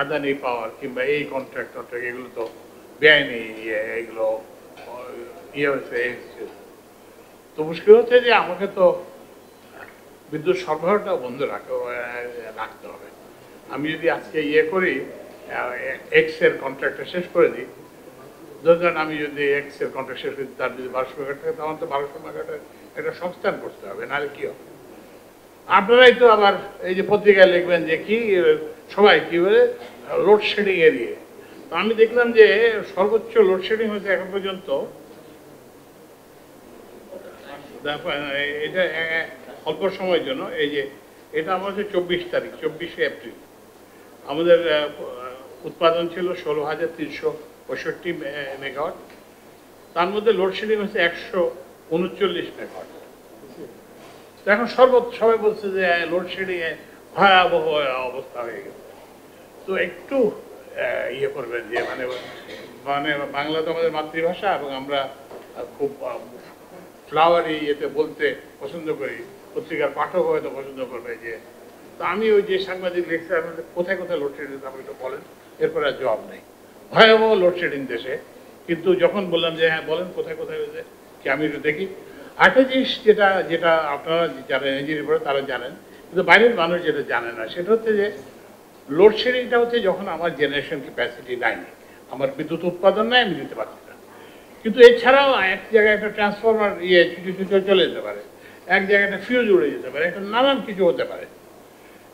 আদানি পাওয়ার কিংবা এই কন্ট্রাক্ট এগুলো তো বেআইনি এগুলো হয়েছে। তো মুশকিল হচ্ছে যে আমাকে তো বিদ্যুৎ সরবরাহটা বন্ধ রাখতে হবে। আমি যদি আজকে করি এক্স এর কন্ট্রাক্টটা শেষ করে দিই, ধরেন আমি যদি এক্স এর কন্ট্রাক্ট শেষ করি, তার যদি 1200 মেগাওয়াট থাকে, তখন তো 1200 মেগাওয়াটের একটা সংস্থান করতে হবে, নাহলে কি হবে? আপনারাই তো আবার এই যে পত্রিকায় লিখবেন যে কি সবাই কি বলে লোডশেডিং এরিয়ে। তো আমি দেখলাম যে সর্বোচ্চ লোডশেডিং হয়েছে এখন পর্যন্ত, এটা অল্প সময়ের জন্য। এই যে এটা আমার হচ্ছে 24 তারিখ, 24শে এপ্রিল। আমাদের উৎপাদন ছিল 16,365 মেগাওয়াট, তার মধ্যে লোডশেডিং হচ্ছে 139 মেগাওয়াট। তো এখন সবাই বলছে যে লোডশেডিং এ ভয়াবহ অবস্থা হয়ে গেছে। তো একটু করবেন যে মানে মানে বাংলা তো আমাদের মাতৃভাষা, এবং আমরা খুব ফ্লাওয়ারি বলতে পছন্দ করি, পত্রিকার পাঠক হয়তো পছন্দ করবে যে। তো আমি ওই যে সাংবাদিক লিখছে আপনাদের কোথায় কোথায় লোডশেডিং আপনি একটু বলেন, এরপরে আর জবাব নেই। ভয়াবহ লোডশেডিং দেশে। কিন্তু যখন বললাম যে হ্যাঁ বলেন কোথায় কোথায় হয়েছে, কি আমি একটু দেখি। আরেকটা জিনিস যেটা আপনারা যারা ইঞ্জিনিয়ার পড়ে তারা জানেন, কিন্তু বাইরের মানুষ যেটা জানে না, সেটা হচ্ছে যে লোডশেডিংটা হচ্ছে যখন আমার জেনারেশন ক্যাপাসিটি নাই, আমার বিদ্যুৎ উৎপাদন নাই, আমি দিতে পারছি না। কিন্তু এছাড়াও এক জায়গায় একটা ট্রান্সফরমার চলে যেতে পারে, এক জায়গায় একটা ফিউজ উড়ে যেতে পারে, একটা নানান কিছু হতে পারে।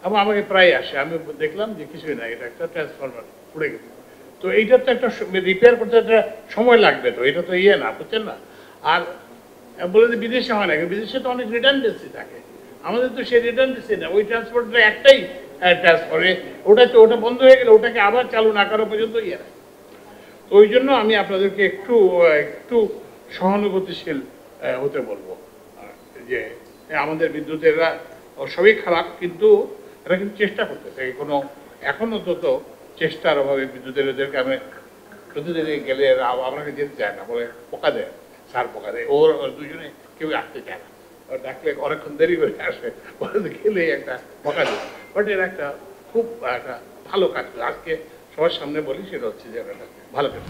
এবং আমাকে প্রায় আসে, আমি দেখলাম যে কিছুই না, এটা একটা ট্রান্সফরমার উড়ে গেছে। তো এইটার তো একটা রিপেয়ার করতে একটা সময় লাগবে, তো এটা তো না, বুঝছেন না। আর বলে যে বিদেশে হয় না, বিদেশে তো অনেক রিটার্নডেন্সি থাকে, আমাদের তো সেই রিটার্নডেন্সি না। ওই ট্রান্সপোর্টটা একটাই ট্রান্সফারে, ওটা বন্ধ হয়ে গেলে ওটাকে আবার চালু না করা পর্যন্ত না। তো ওই জন্য আমি আপনাদেরকে একটু সহানুভূতিশীল হতে বলবো যে আমাদের বিদ্যুতেরা সবই খারাপ, কিন্তু এরা কিন্তু চেষ্টা করতেছে। কোনো এখনো তো চেষ্টার অভাবে বিদ্যুতের এদেরকে আমি প্রতিদিনে গেলে আমাকে যেতে চায় না, বলে পোকা দেয়, সার পোকা দেয়, ওর দুজনে কেউ আসতে চায় না, ডাকলে অনেকক্ষণ দেরি করে আসে, গেলে একটা পোকা দেয়। বাট এর একটা খুব একটা ভালো কাজ। আজকে সবার সামনে বলি, সেটা হচ্ছে যে একটা ভালো কাজ।